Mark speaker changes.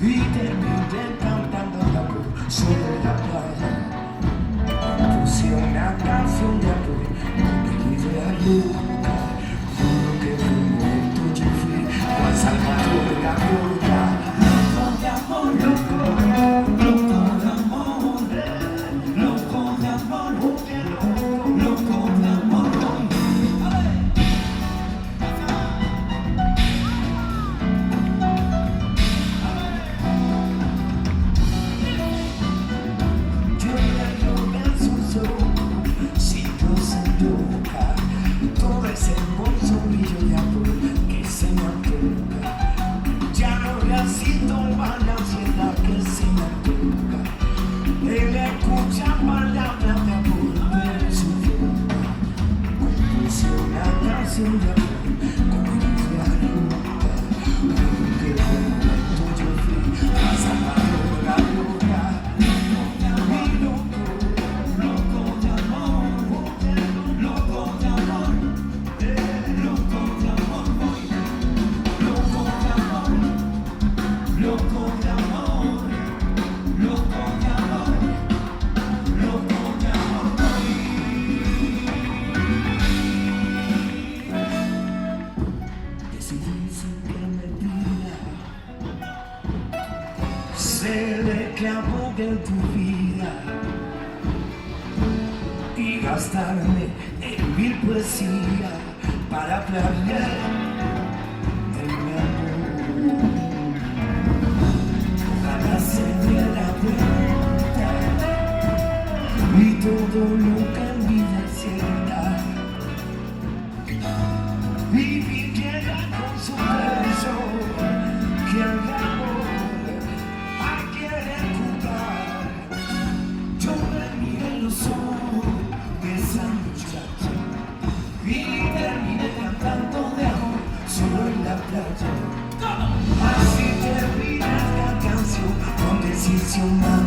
Speaker 1: y terminé cantando amor sobre la playa. Puse una canción de amor con mi idea loca. Juro que en un momento yo fui Juan Salvador de la Gorda. Loco de amor, loco, loco de amor, loco de amor, loco de amor. Todo ese hermoso brillo de amor que se me antoja. Ya no necesito más la ansiedad que se me antoja. Él escucha palabras de amor de su boca. Compuse una canción de amor con mi idea loca. Que por un momento yo fui a Salvador de la Gorda. Ser esclavo de tu vida y gastarme en mil poesías para planear el mi amor. Ojalá se diera cuenta y todo lo que en vida es cierta y viviera con su beso que al amor y terminé cantando de amor solo en la playa. Así termina esta canción con decisión más.